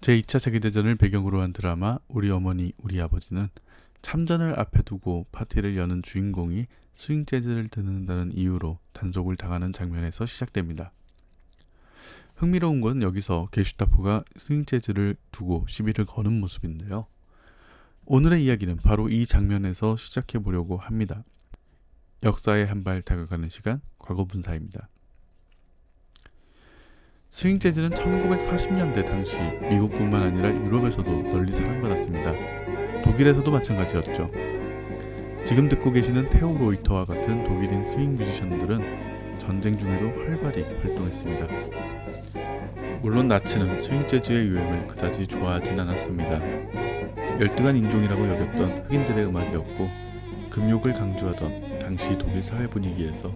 제2차 세계대전을 배경으로 한 드라마 우리 어머니 우리 아버지는 참전을 앞에 두고 파티를 여는 주인공이 스윙 재즈를 듣는다는 이유로 단속을 당하는 장면에서 시작됩니다. 흥미로운 건 여기서 게슈타포가 스윙 재즈를 두고 시비를 거는 모습인데요. 오늘의 이야기는 바로 이 장면에서 시작해 보려고 합니다. 역사에 한 발 다가가는 시간, 과거분사입니다. 스윙 재즈는 1940년대 당시 미국뿐만 아니라 유럽에서도 널리 사랑받았습니다. 독일에서도 마찬가지였죠. 지금 듣고 계시는 테오 로이터와 같은 독일인 스윙 뮤지션들은 전쟁 중에도 활발히 활동했습니다. 물론 나치는 스윙 재즈의 유행을 그다지 좋아하진 않았습니다. 열등한 인종이라고 여겼던 흑인들의 음악이었고 금욕을 강조하던 당시 독일 사회 분위기에서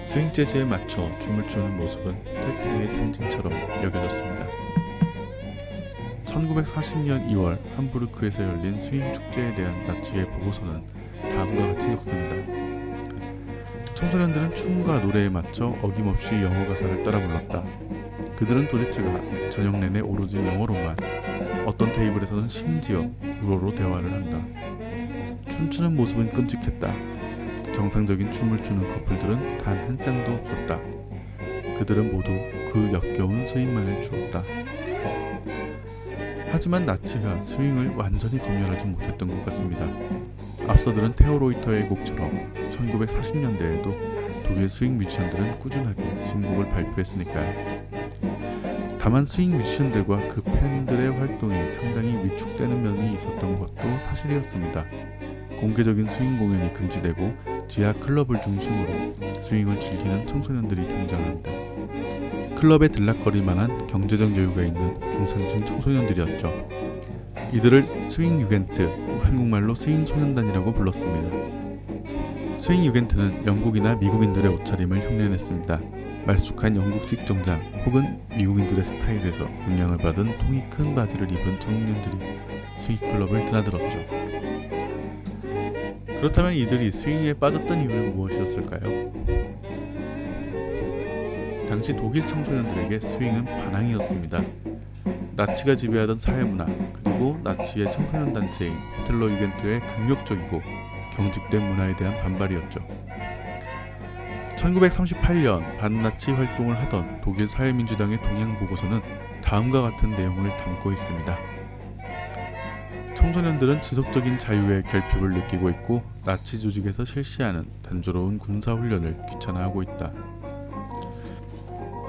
스윙 재즈에 맞춰 춤을 추는 모습은 태평의 상징처럼 여겨졌습니다. 1940년 2월 함부르크에서 열린 스윙 축제에 대한 나치의 보고서는 다음과 같이 적습니다. 청소년들은 춤과 노래에 맞춰 어김없이 영어 가사를 따라 불렀다. 그들은 도대체가 저녁 내내 오로지 영어로만, 어떤 테이블에서는 심지어 불어로 대화를 한다. 춤추는 모습은 끔찍했다. 정상적인 춤을 추는 커플들은 단 한 쌍도 없었다. 그들은 모두 그 역겨운 스윙만을 추었다. 하지만 나치가 스윙을 완전히 검열하지 못했던 것 같습니다. 앞서 들은 테오 로이터의 곡처럼 1940년대에도 독일 스윙 뮤지션들은 꾸준하게 신곡을 발표했으니까요. 다만 스윙 뮤지션들과 그 팬들의 활동이 상당히 위축되는 면이 있었던 것도 사실이었습니다. 공개적인 스윙 공연이 금지되고 지하 클럽을 중심으로 스윙을 즐기는 청소년들이 등장합니다. 클럽에 들락거릴 만한 경제적 여유가 있는 중산층 청소년들이었죠. 이들을 스윙 유겐트, 한국말로 스윙 소년단이라고 불렀습니다. 스윙 유겐트는 영국이나 미국인들의 옷차림을 흉내냈습니다. 말쑥한 영국식 정장 혹은 미국인들의 스타일에서 영향을 받은 통이 큰 바지를 입은 청년들이 스윙 클럽을 드나들었죠. 그렇다면 이들이 스윙에 빠졌던 이유는 무엇이었을까요? 당시 독일 청소년들에게 스윙은 반항이었습니다. 나치가 지배하던 사회문화, 그리고 나치의 청소년 단체인 히틀러 유겐트의 극력적이고 경직된 문화에 대한 반발이었죠. 1938년 반나치 활동을 하던 독일 사회민주당의 동향 보고서는 다음과 같은 내용을 담고 있습니다. 청소년들은 지속적인 자유의 결핍을 느끼고 있고 나치 조직에서 실시하는 단조로운 군사훈련을 귀찮아하고 있다.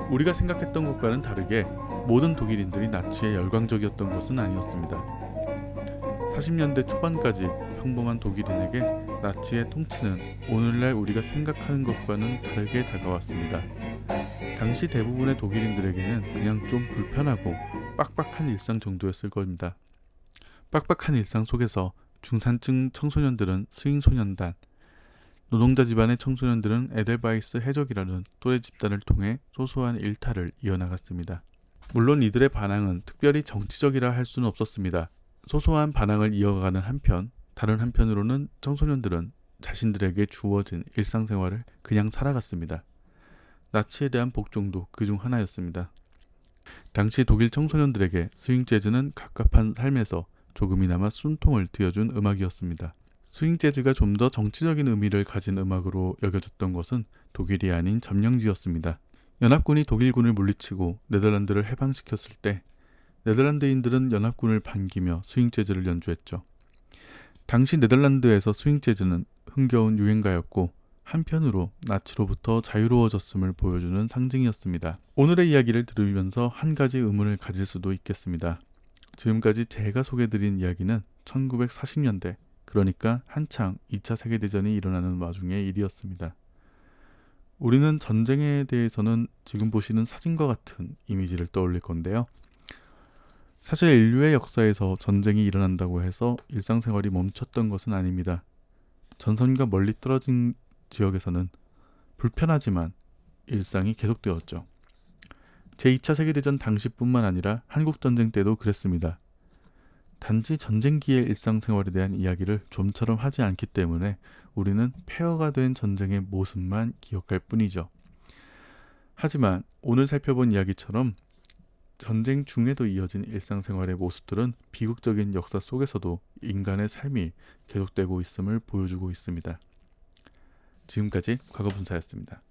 우리가 생각했던 것과는 다르게 모든 독일인들이 나치에 열광적이었던 것은 아니었습니다. 40년대 초반까지 평범한 독일인에게 나치의 통치는 오늘날 우리가 생각하는 것과는 다르게 다가왔습니다. 당시 대부분의 독일인들에게는 그냥 좀 불편하고 빡빡한 일상 정도였을 겁니다. 빡빡한 일상 속에서 중산층 청소년들은 스윙 소년단, 노동자 집안의 청소년들은 에델바이스 해적이라는 또래 집단을 통해 소소한 일탈을 이어나갔습니다. 물론 이들의 반항은 특별히 정치적이라 할 수는 없었습니다. 소소한 반항을 이어가는 한편, 다른 한편으로는 청소년들은 자신들에게 주어진 일상생활을 그냥 살아갔습니다. 나치에 대한 복종도 그중 하나였습니다. 당시 독일 청소년들에게 스윙 재즈는 갑갑한 삶에서 조금이나마 숨통을 트여준 음악이었습니다. 스윙 재즈가 좀 더 정치적인 의미를 가진 음악으로 여겨졌던 것은 독일이 아닌 점령지였습니다. 연합군이 독일군을 물리치고 네덜란드를 해방시켰을 때 네덜란드인들은 연합군을 반기며 스윙 재즈를 연주했죠. 당시 네덜란드에서 스윙 재즈는 흥겨운 유행가였고 한편으로 나치로부터 자유로워졌음을 보여주는 상징이었습니다. 오늘의 이야기를 들으면서 한 가지 의문을 가질 수도 있겠습니다. 지금까지 제가 소개드린 이야기는 1940년대, 그러니까 한창 2차 세계대전이 일어나는 와중의 일이었습니다. 우리는 전쟁에 대해서는 지금 보시는 사진과 같은 이미지를 떠올릴 건데요. 사실 인류의 역사에서 전쟁이 일어난다고 해서 일상생활이 멈췄던 것은 아닙니다. 전선과 멀리 떨어진 지역에서는 불편하지만 일상이 계속되었죠. 제2차 세계대전 당시뿐만 아니라 한국전쟁 때도 그랬습니다. 단지 전쟁기의 일상생활에 대한 이야기를 좀처럼 하지 않기 때문에 우리는 폐허가 된 전쟁의 모습만 기억할 뿐이죠. 하지만 오늘 살펴본 이야기처럼 전쟁 중에도 이어진 일상생활의 모습들은 비극적인 역사 속에서도 인간의 삶이 계속되고 있음을 보여주고 있습니다. 지금까지 과거분사였습니다.